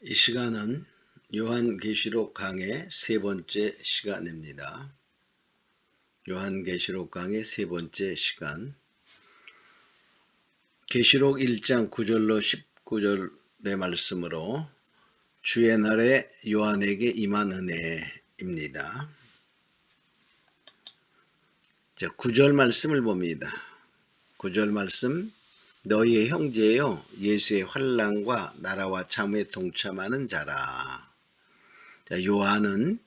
이 시간은 요한계시록 강의 세 번째 시간입니다. 요한계시록 강의 세 번째 시간. 계시록 1장 9절로 19절의 말씀으로 주의 날에 요한에게 임한 은혜입니다. 자, 9절 말씀을 봅니다. 9절 말씀. 너희의 형제요 예수의 환난과 나라와 참에 동참하는 자라. 자, 요한은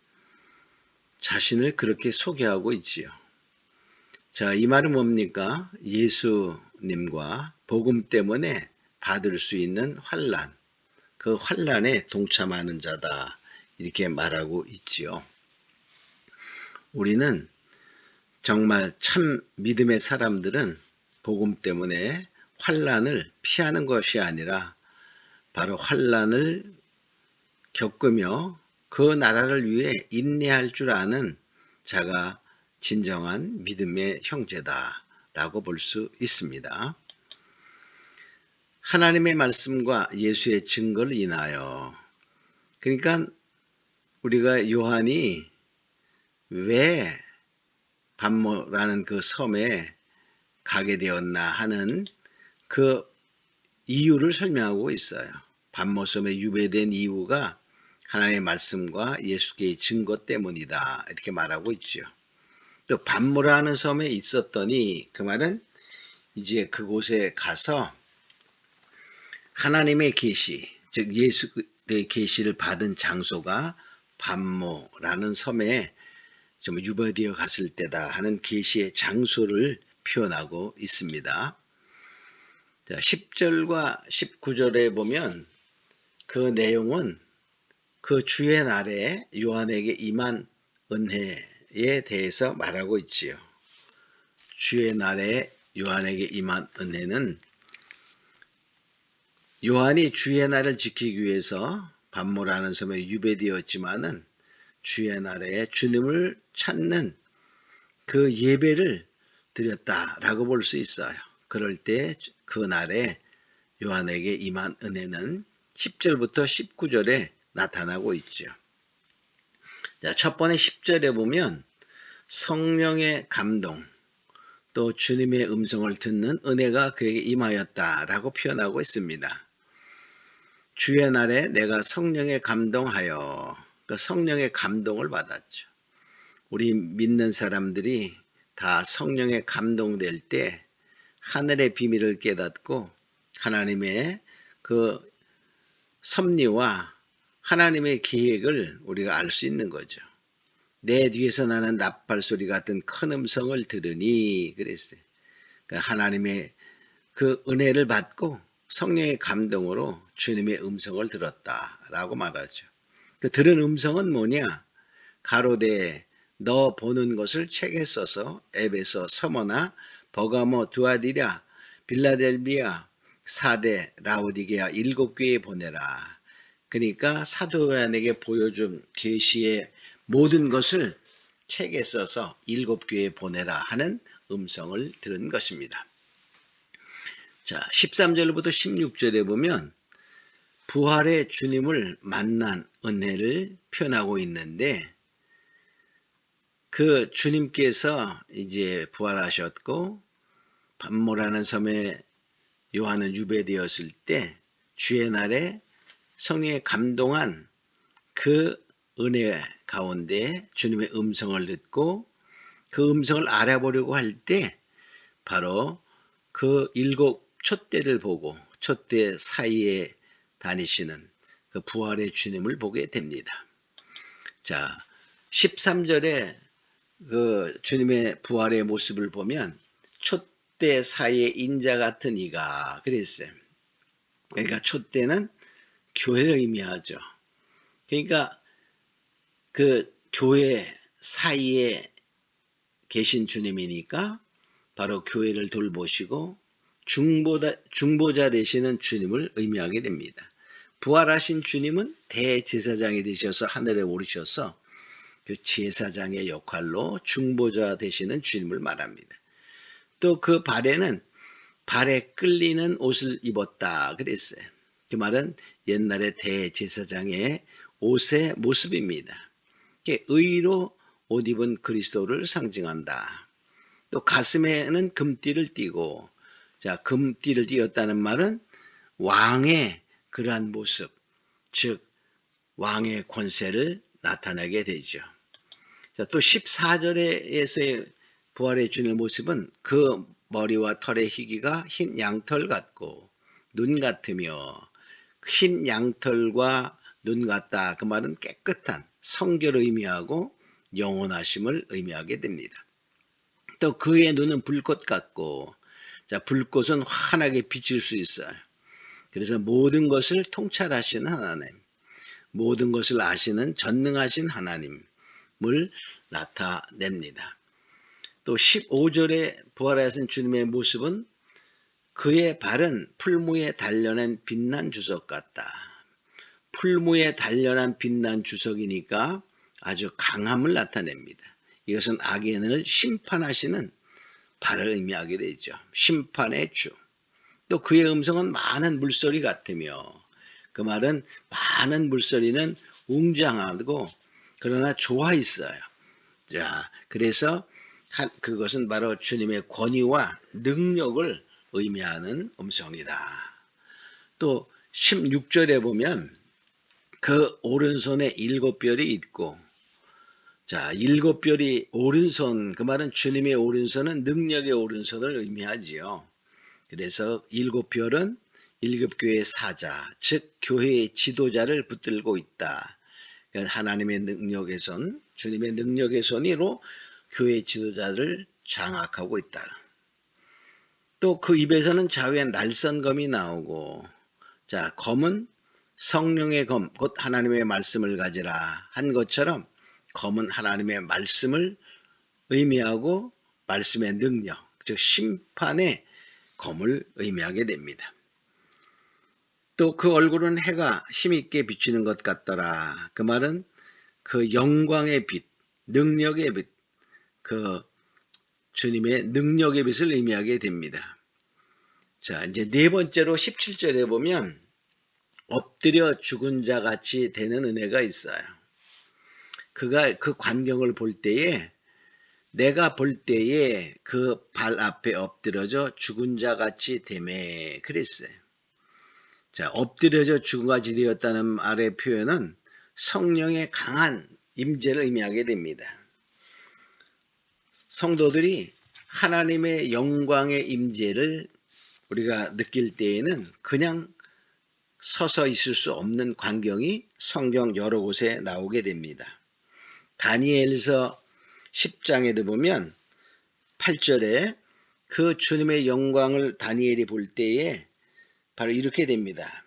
자신을 그렇게 소개하고 있지요. 자, 이 말은 뭡니까? 예수님과 복음 때문에 받을 수 있는 환난, 그 환난에 동참하는 자다, 이렇게 말하고 있지요. 우리는 정말 참 믿음의 사람들은 복음 때문에 환난을 피하는 것이 아니라 바로 환난을 겪으며 그 나라를 위해 인내할 줄 아는 자가 진정한 믿음의 형제다라고 볼 수 있습니다. 하나님의 말씀과 예수의 증거를 인하여, 그러니까 우리가 요한이 왜 반모라는 그 섬에 가게 되었나 하는 그 이유를 설명하고 있어요. 반모섬에 유배된 이유가 하나님의 말씀과 예수의 증거 때문이다, 이렇게 말하고 있죠. 또 반모라는 섬에 있었더니, 그 말은 이제 그곳에 가서 하나님의 계시, 즉 예수의 계시를 받은 장소가 반모라는 섬에 좀 유배되어 갔을 때다 하는 계시의 장소를 표현하고 있습니다. 자, 10절과 19절에 보면 그 내용은 그 주의 날에 요한에게 임한 은혜에 대해서 말하고 있지요. 주의 날에 요한에게 임한 은혜는 요한이 주의 날을 지키기 위해서 반모라는 섬에 유배되었지만은 주의 날에 주님을 찾는 그 예배를 드렸다라고 볼 수 있어요. 그럴 때 그 날에 요한에게 임한 은혜는 10절부터 19절에 나타나고 있죠. 자, 첫 번째 10절에 보면 성령의 감동, 또 주님의 음성을 듣는 은혜가 그에게 임하였다라고 표현하고 있습니다. 주의 날에 내가 성령의 감동하여, 그 성령의 감동을 받았죠. 우리 믿는 사람들이 다 성령의 감동될 때 하늘의 비밀을 깨닫고 하나님의 그 섭리와 하나님의 계획을 우리가 알 수 있는 거죠. 내 뒤에서 나는 나팔 소리 같은 큰 음성을 들으니 그랬어요. 그러니까 하나님의 그 은혜를 받고 성령의 감동으로 주님의 음성을 들었다라고 말하죠. 그 들은 음성은 뭐냐? 가로되 너 보는 것을 책에 써서 에베소, 서머나, 버가모, 두아디랴, 빌라델비아, 사대, 라오디게아 7교회에 보내라. 그러니까 사도 요한에게 보여준 계시의 모든 것을 책에 써서 7교회에 보내라 하는 음성을 들은 것입니다. 자, 13절부터 16절에 보면 부활의 주님을 만난 은혜를 표현하고 있는데, 그 주님께서 이제 부활하셨고 반모라는 섬에 요한은 유배되었을 때 주의 날에 성령에 감동한 그 은혜 가운데 주님의 음성을 듣고 그 음성을 알아보려고 할 때 바로 그 7 촛대를 보고 촛대 사이에 다니시는 그 부활의 주님을 보게 됩니다. 자, 13절에 그 주님의 부활의 모습을 보면 촛대 사이에 인자 같은 이가 그랬어요. 그러니까 촛대는 교회를 의미하죠. 그러니까 그 교회 사이에 계신 주님이니까 바로 교회를 돌보시고 중보자 되시는 주님을 의미하게 됩니다. 부활하신 주님은 대제사장이 되셔서 하늘에 오르셔서 그 제사장의 역할로 중보자 되시는 주님을 말합니다. 또 그 발에는 발에 끌리는 옷을 입었다 그랬어요. 그 말은 옛날의 대제사장의 옷의 모습입니다. 의로 옷 입은 그리스도를 상징한다. 또 가슴에는 금띠를 띠고, 자, 금띠를 띠었다는 말은 왕의 그러한 모습, 즉 왕의 권세를 나타내게 되죠. 자, 또 14절에서의 부활의 주님의 모습은 그 머리와 털의 희기가 흰 양털 같고 눈 같으며, 흰 양털과 눈 같다. 그 말은 깨끗한 성결을 의미하고 영원하심을 의미하게 됩니다. 또 그의 눈은 불꽃 같고, 자, 불꽃은 환하게 비칠 수 있어요. 그래서 모든 것을 통찰하시는 하나님, 모든 것을 아시는 전능하신 하나님을 나타냅니다. 또 15절에 부활하신 주님의 모습은 그의 발은 풀무에 단련한 빛난 주석 같다. 풀무에 단련한 빛난 주석이니까 아주 강함을 나타냅니다. 이것은 악인을 심판하시는 발을 의미하게 되죠. 심판의 주. 또 그의 음성은 많은 물소리 같으며, 그 말은 많은 물소리는 웅장하고 그러나 좋아 있어요. 자, 그래서 그것은 바로 주님의 권위와 능력을 의미하는 음성이다. 또 16절에 보면 그 오른손에 7별이 있고, 자, 7별이 오른손, 그 말은 주님의 오른손은 능력의 오른손을 의미하지요. 그래서 7별은 7교회의 사자, 즉 교회의 지도자를 붙들고 있다. 하나님의 능력의 손, 주님의 능력의 손으로 교회의 지도자를 장악하고 있다. 또 그 입에서는 좌우에 날선검이 나오고, 자, 검은 성령의 검, 곧 하나님의 말씀을 가지라 한 것처럼 검은 하나님의 말씀을 의미하고 말씀의 능력, 즉 심판의 검을 의미하게 됩니다. 또 그 얼굴은 해가 힘있게 비추는 것 같더라. 그 말은 그 영광의 빛, 능력의 빛, 그 주님의 능력의 빛을 의미하게 됩니다. 자, 이제 네 번째로 17절에 보면 엎드려 죽은 자 같이 되는 은혜가 있어요. 그가 그 광경을 볼 때에, 내가 볼 때에 그 발 앞에 엎드려져 죽은 자 같이 되매 그랬어요. 자, 엎드려져 죽은 같이 되었다는 말의 표현은 성령의 강한 임재를 의미하게 됩니다. 성도들이 하나님의 영광의 임재를 우리가 느낄 때에는 그냥 서서 있을 수 없는 광경이 성경 여러 곳에 나오게 됩니다. 다니엘서 10장에도 보면 8절에 그 주님의 영광을 다니엘이 볼 때에 바로 이렇게 됩니다.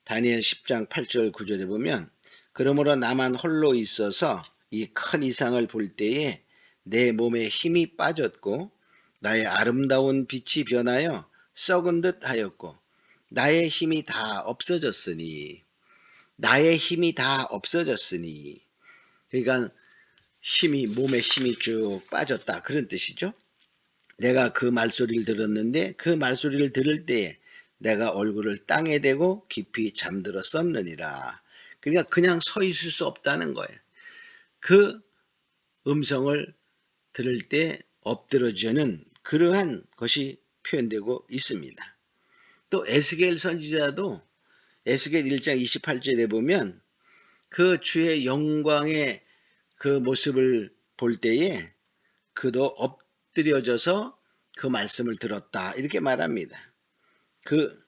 다니엘 10장 8절 9절에 보면 그러므로 나만 홀로 있어서 이 큰 이상을 볼 때에 내 몸에 힘이 빠졌고 나의 아름다운 빛이 변하여 썩은 듯 하였고 나의 힘이 다 없어졌으니, 나의 힘이 다 없어졌으니, 그러니까 몸에 힘이 쭉 빠졌다 그런 뜻이죠. 내가 그 말소리를 들었는데 그 말소리를 들을 때에 내가 얼굴을 땅에 대고 깊이 잠들었었느니라. 그러니까 그냥 서 있을 수 없다는 거예요. 그 음성을 들을 때 엎드러지는 그러한 것이 표현되고 있습니다. 또 에스겔 선지자도 에스겔 1장 28절에 보면 그 주의 영광의 그 모습을 볼 때에 그도 엎드려져서 그 말씀을 들었다 이렇게 말합니다. 그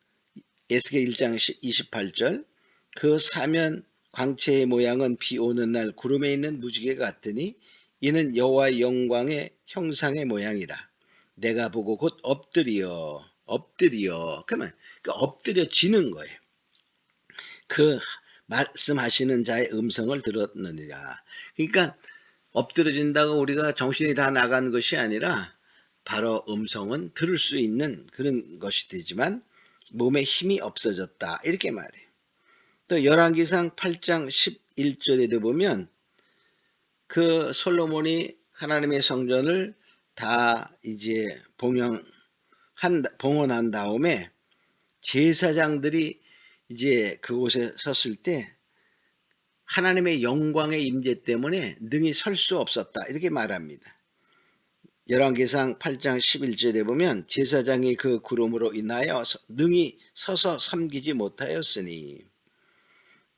에스겔 1장 28절 그 사면 광채의 모양은 비 오는 날 구름에 있는 무지개 같으니 이는 여호와의 영광의 형상의 모양이라. 내가 보고 곧 엎드려 그러면 그 엎드려지는 거예요. 그 말씀하시는 자의 음성을 들었느니라. 그러니까 엎드려진다고 우리가 정신이 다 나간 것이 아니라 바로 음성은 들을 수 있는 그런 것이 되지만 몸에 힘이 없어졌다 이렇게 말해요. 또 열왕기상 8장 11절에도 보면 그 솔로몬이 하나님의 성전을 다 이제 봉헌한 다음에 제사장들이 이제 그곳에 섰을 때 하나님의 영광의 임재 때문에 능히 설 수 없었다. 이렇게 말합니다. 열왕기상 8장 11절에 보면 제사장이 그 구름으로 인하여 능히 서서 섬기지 못하였으니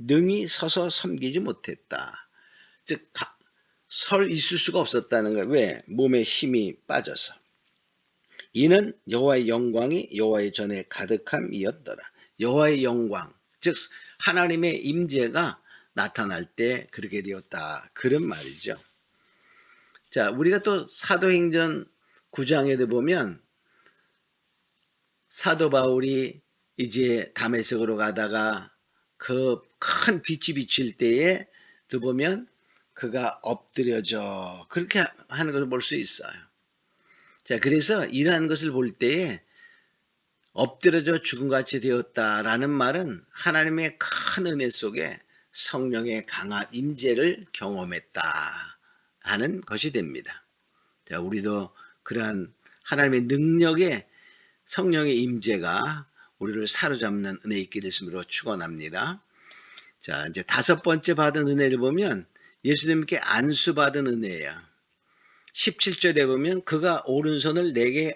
능히 서서 섬기지 못했다. 즉 있을 수가 없었다는 거예요. 왜? 몸에 힘이 빠져서. 이는 여호와의 영광이 여호와의 전에 가득함이었더라. 여호와의 영광, 즉 하나님의 임재가 나타날 때 그렇게 되었다. 그런 말이죠. 자, 우리가 또 사도행전 9장에도 보면 사도 바울이 이제 다메섹으로 가다가 그 큰 빛이 비칠 때에 또 보면 그가 엎드려져 그렇게 하는 것을 볼 수 있어요. 자, 그래서 이러한 것을 볼 때에 엎드려져 죽음같이 되었다라는 말은 하나님의 큰 은혜 속에 성령의 강한 임재를 경험했다 하는 것이 됩니다. 자, 우리도 그러한 하나님의 능력의 성령의 임재가 우리를 사로잡는 은혜 있게 됐으므로 축원합니다. 자, 이제 5번째 받은 은혜를 보면 예수님께 안수받은 은혜예요. 17절에 보면 그가 오른손을 내게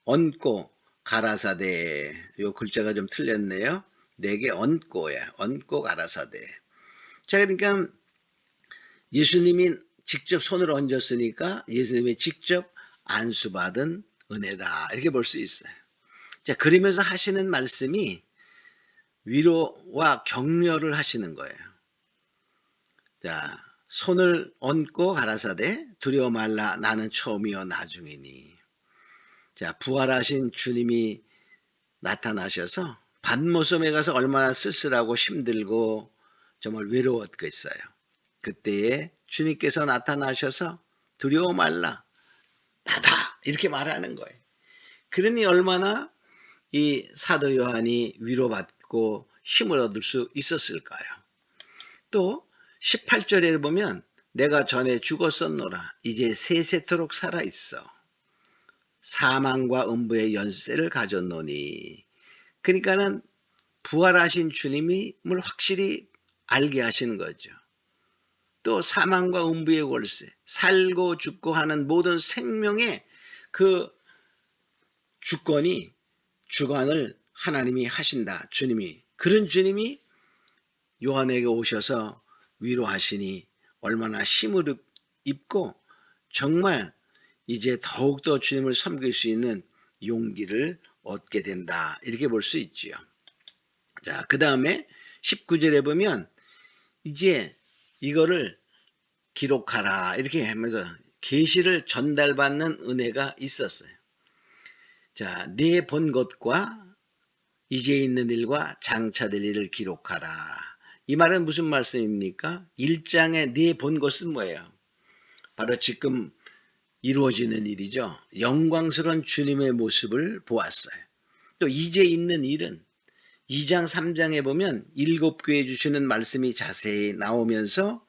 얹고 가라사대, 요 글자가 좀 틀렸네요. 내게 얹고야, 얹고 가라사대. 자, 그러니까 예수님이 직접 손을 얹었으니까 예수님이 직접 안수받은 은혜다. 이렇게 볼 수 있어요. 자, 그러면서 하시는 말씀이 위로와 격려를 하시는 거예요. 자, 손을 얹고 가라사대 두려워 말라 나는 처음이요 나중이니. 자, 부활하신 주님이 나타나셔서 밤모섬에 가서 얼마나 쓸쓸하고 힘들고 정말 외로웠겠어요. 그때에 주님께서 나타나셔서 두려워 말라 나다 이렇게 말하는 거예요. 그러니 얼마나 이 사도 요한이 위로받고 힘을 얻을 수 있었을까요? 또 18절에 보면 내가 전에 죽었었노라 이제 세세토록 살아있어 사망과 음부의 연세를 가졌노니. 그러니까는 부활하신 주님을 확실히 알게 하시는 거죠. 또 사망과 음부의 월세, 살고 죽고 하는 모든 생명의 그 주관을 하나님이 하신다. 주님이. 그런 주님이 요한에게 오셔서 위로하시니 얼마나 힘을 입고 정말 이제 더욱더 주님을 섬길 수 있는 용기를 얻게 된다. 이렇게 볼 수 있지요. 자, 그 다음에 19절에 보면 이제 이거를 기록하라 이렇게 하면서 계시를 전달받는 은혜가 있었어요. 자, 네 본 것과 이제 있는 일과 장차될 일을 기록하라. 이 말은 무슨 말씀입니까? 1장에 네 본 것은 뭐예요? 바로 지금 이루어지는 일이죠. 영광스러운 주님의 모습을 보았어요. 또 이제 있는 일은 2장 3장에 보면 7교회에 주시는 말씀이 자세히 나오면서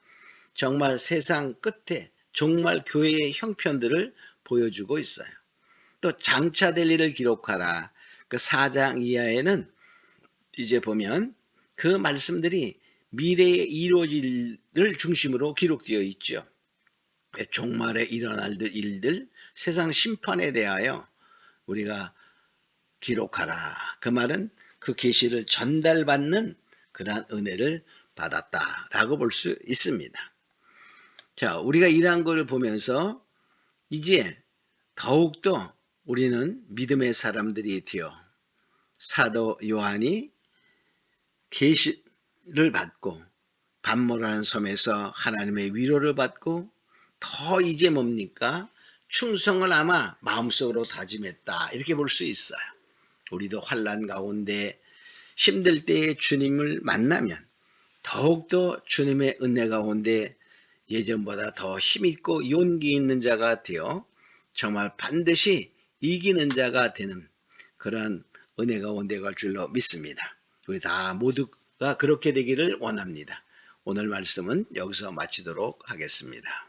정말 세상 끝에 정말 교회의 형편들을 보여주고 있어요. 또 장차될 일을 기록하라. 그 4장 이하에는 이제 보면 그 말씀들이 미래에 이루어질 일을 중심으로 기록되어 있죠. 종말에 일어날 일들, 세상 심판에 대하여 우리가 기록하라. 그 말은 그 계시를 전달받는 그러한 은혜를 받았다라고 볼 수 있습니다. 자, 우리가 이러한 것을 보면서 이제 더욱더 우리는 믿음의 사람들이 되어 사도 요한이 계시를 받고 반모라는 섬에서 하나님의 위로를 받고 더 이제 뭡니까? 충성을 아마 마음속으로 다짐했다. 이렇게 볼 수 있어요. 우리도 환난 가운데 힘들 때에 주님을 만나면 더욱더 주님의 은혜 가운데 예전보다 더 힘있고 용기 있는 자가 되어 정말 반드시 이기는 자가 되는 그런 은혜 가운데 갈 줄로 믿습니다. 우리 다 모두가 그렇게 되기를 원합니다. 오늘 말씀은 여기서 마치도록 하겠습니다.